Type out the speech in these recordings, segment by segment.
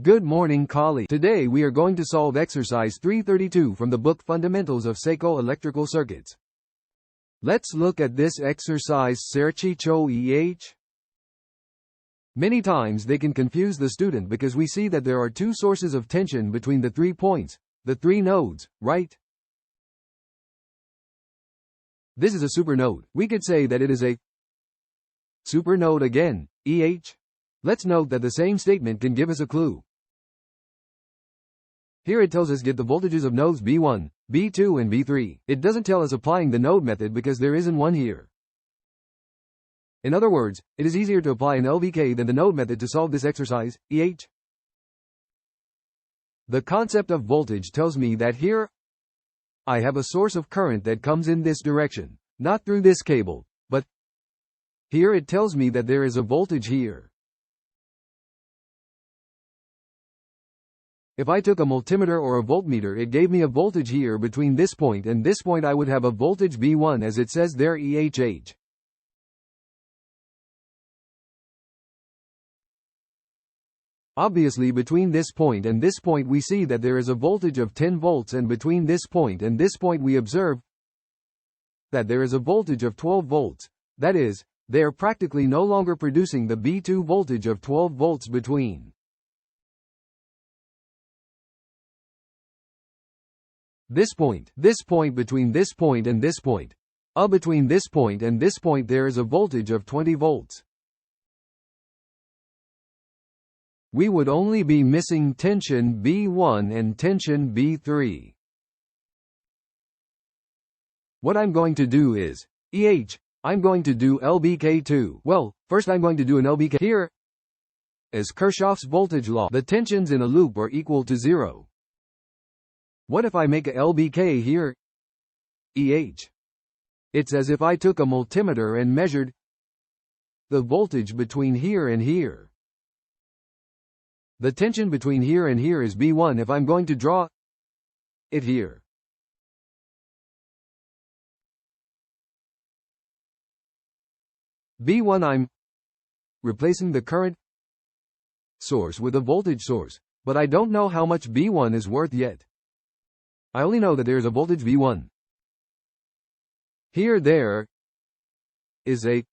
Good morning, colleagues. Today we are going to solve exercise 332 from the book Fundamentals of Psycho-Electrical Circuits. Let's look at this exercise. Many times they can confuse the student because we see that there are two sources of tension between the 3 points, the 3 nodes, right? This is a supernode. We could say that it is a supernode again, EH. Let's note that the same statement can give us a clue. Here it tells us get the voltages of nodes B1, B2 and B3. It doesn't tell us applying the node method because there isn't one here. In other words, it is easier to apply an LVK than the node method to solve this exercise, EH. The concept of voltage tells me that here I have a source of current that comes in this direction, not through this cable, but here it tells me that there is a voltage here. If I took a multimeter or a voltmeter, it gave me a voltage here between this point and this point. I would have a voltage V1 as it says there, EHH. Obviously between this point and this point we see that there is a voltage of 10 volts, and between this point and this point we observe that there is a voltage of 12 volts. That is, they are practically no longer producing the B2 voltage of 12 volts between this point, between this point and this point. Between this point and this point there is a voltage of 20 volts. We would only be missing tension B1 and tension B3. What I'm going to do is, I'm going to do LBK2. Well, first I'm going to do an LBK. Here is Kirchhoff's voltage law. The tensions in a loop are equal to 0. What if I make a LBK here? EH. It's as if I took a multimeter and measured the voltage between here and here. The tension between here and here is B1 if I'm going to draw it here. B1, I'm replacing the current source with a voltage source, but I don't know how much B1 is worth yet. I only know that there is a voltage V1. Here there is a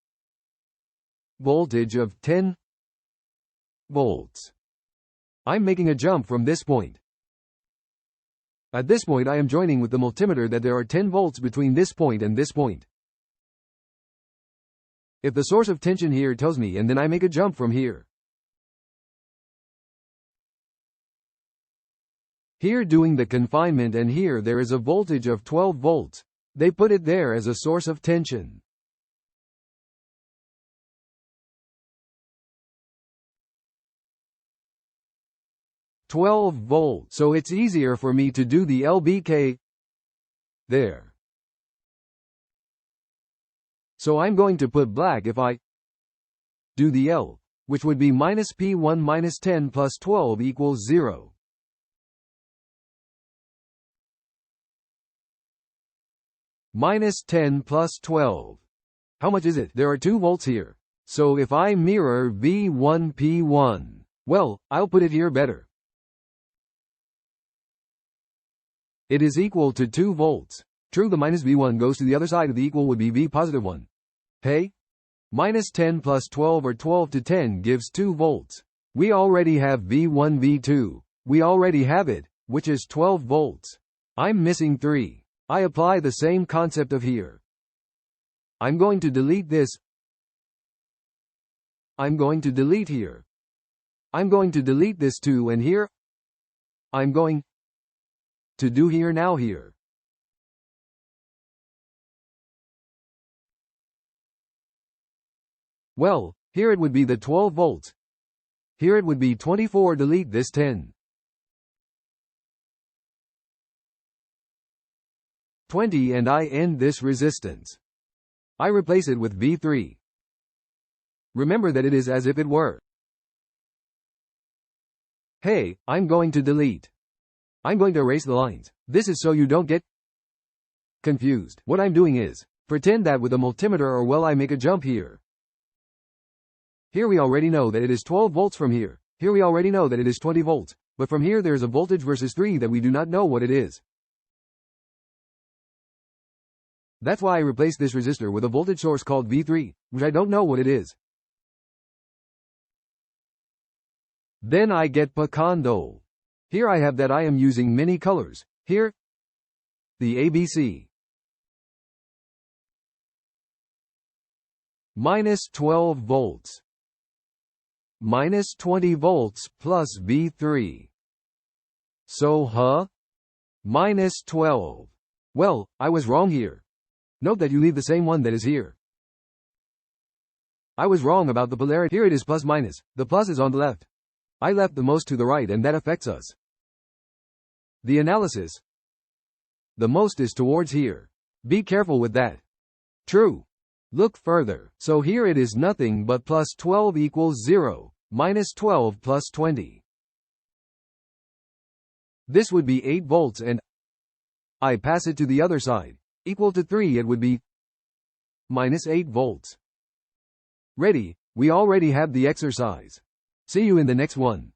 voltage of 10 volts. I'm making a jump from this point. At this point I am joining with the multimeter that there are 10 volts between this point and this point. If the source of tension here tells me, and then I make a jump from here. Here doing the confinement, and here there is a voltage of 12 volts. They put it there as a source of tension. volts, so it's easier for me to do the LBK there. So I'm going to put black if I do the L, which would be minus P1 minus 10 plus 12 equals 0. Minus 10 plus 12. How much is it? There are 2 volts here. So if I mirror V1 P1, well, I'll put it here better. It is equal to 2 volts. True, the minus V1 goes to the other side of the equal would be V positive 1. Hey? Minus 10 plus 12 or 12 to 10 gives 2 volts. We already have V1 V2. We already have it, which is 12 volts. I'm missing 3. I apply the same concept of here. I'm going to delete this. I'm going to delete here. I'm going to delete this too, and here I'm going to do here now here. Well, here it would be the 12 volts. Here it would be 24. Delete this 10. 20, and I end this resistance. I replace it with V3. Remember that it is as if it were. Hey, I'm going to delete. I'm going to erase the lines. This is so you don't get confused. What I'm doing is, pretend that with a multimeter, or well, I make a jump here. Here we already know that it is 12 volts from here. Here we already know that it is 20 volts, but from here there is a voltage versus 3 that we do not know what it is. That's why I replaced this resistor with a voltage source called V3, which I don't know what it is. Then I get Picando. Here I have that I am using many colors. Here, the ABC. Minus 12 volts. Minus 20 volts plus V3. So, minus 12. Well, I was wrong here. Note that you leave the same one that is here. I was wrong about the polarity. Here it is plus minus. The plus is on the left. I left the most to the right and that affects us. The analysis. The most is towards here. Be careful with that. True. Look further. So here it is nothing but plus 12 equals 0, minus 12 plus 20. This would be 8 volts and I pass it to the other side. Equal to 3 it would be minus 8 volts. Ready, we already have the exercise. See you in the next one.